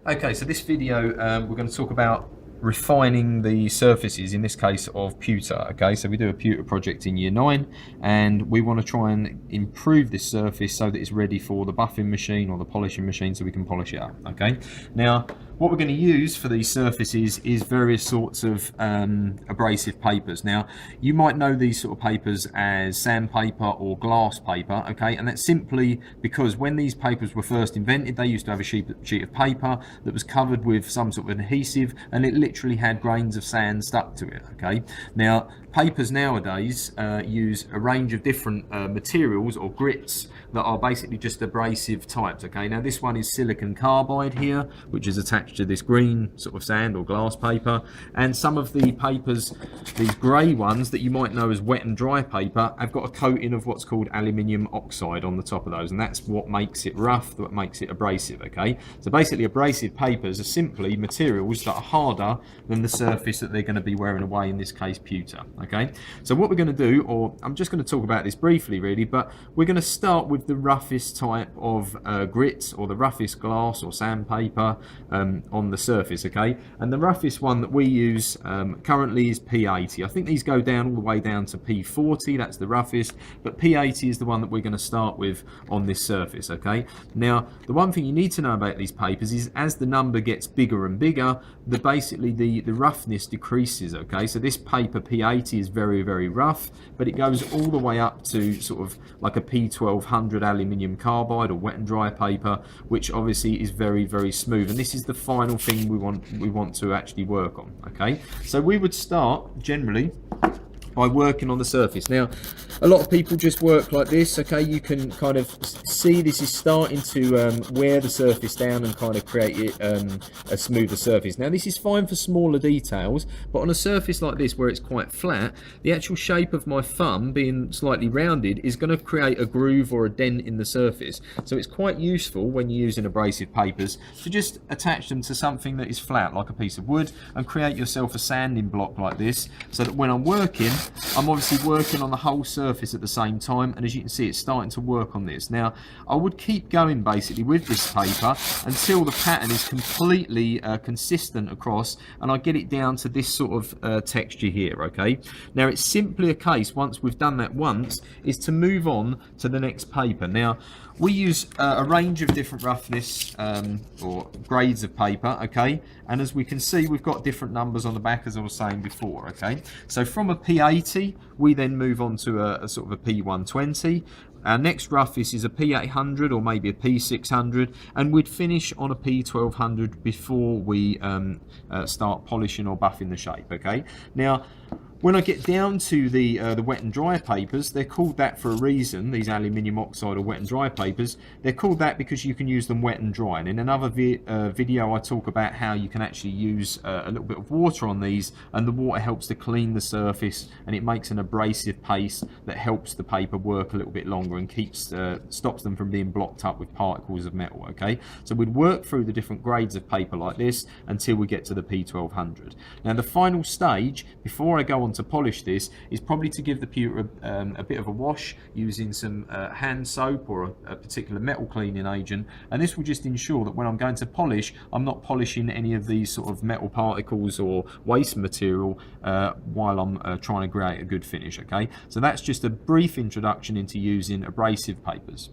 Okay, so this video we're going to talk about refining the surfaces, in this case of pewter. Okay, so we do a pewter project in year 9 and we want to try and improve this surface so that it's ready for the buffing machine or the polishing machine so we can polish it up. Okay, now what we're going to use for these surfaces is various sorts of abrasive papers. Now you might know these sort of papers as sandpaper or glass paper, okay, and that's simply because when these papers were first invented they used to have a sheet of paper that was covered with some sort of adhesive and it literally had grains of sand stuck to it. Okay, now papers nowadays use a range of different materials or grits that are basically just abrasive types. Okay, now this one is silicon carbide here, which is attached to this green sort of sand or glass paper, and some of the papers, these grey ones that you might know as wet and dry paper, have got a coating of what's called aluminium oxide on the top of those, and that's what makes it rough, what makes it abrasive. Okay, so basically abrasive papers are simply materials that are harder than the surface that they're going to be wearing away, in this case pewter. Okay, so what we're going to do, or I'm just going to talk about this briefly really, but we're going to start with the roughest type of grit, or the roughest glass or sandpaper on the surface. Okay, and the roughest one that we use currently is P80. I think these go down all the way down to P40, that's the roughest, but P80 is the one that we're going to start with on this surface. Okay, now the one thing you need to know about these papers is as the number gets bigger and bigger, basically the roughness decreases. Okay, so this paper P80 is very, very rough, but it goes all the way up to sort of like a P1200 aluminium carbide or wet and dry paper, which obviously is very, very smooth, and this is the final thing we want to actually work on. Okay, so we would start generally by working on the surface. Now a lot of people just work like this. Okay, you can kind of see this is starting to wear the surface down and kind of create it a smoother surface. Now this is fine for smaller details, but on a surface like this where it's quite flat, the actual shape of my thumb being slightly rounded is going to create a groove or a dent in the surface. So it's quite useful when you're using abrasive papers to just attach them to something that is flat like a piece of wood and create yourself a sanding block like this, so that when I'm working, I'm obviously working on the whole surface at the same time, and as you can see it's starting to work on this. Now I would keep going basically with this paper until the pattern is completely consistent across and I get it down to this sort of texture here. Okay, now it's simply a case, once we've done that once, is to move on to the next paper. Now we use a range of different roughness or grades of paper. Okay, and as we can see we've got different numbers on the back, as I was saying before. Okay, so from a P80 we then move on to a sort of a P120. Our next roughest is a P800 or maybe a P600, and we'd finish on a P1200 before we start polishing or buffing the shape. Okay, now when I get down to the wet and dry papers, they're called that for a reason. These aluminium oxide or wet and dry papers, they're called that because you can use them wet and dry. And in another video I talk about how you can actually use a little bit of water on these, and the water helps to clean the surface and it makes an abrasive paste that helps the paper work a little bit longer and keeps stops them from being blocked up with particles of metal. Okay, so we'd work through the different grades of paper like this until we get to the P1200. Now the final stage before I go on to polish this is probably to give the pewter a bit of a wash using some hand soap or a particular metal cleaning agent, and this will just ensure that when I'm going to polish, I'm not polishing any of these sort of metal particles or waste material while I'm trying to create a good finish. Okay, so that's just a brief introduction into using abrasive papers.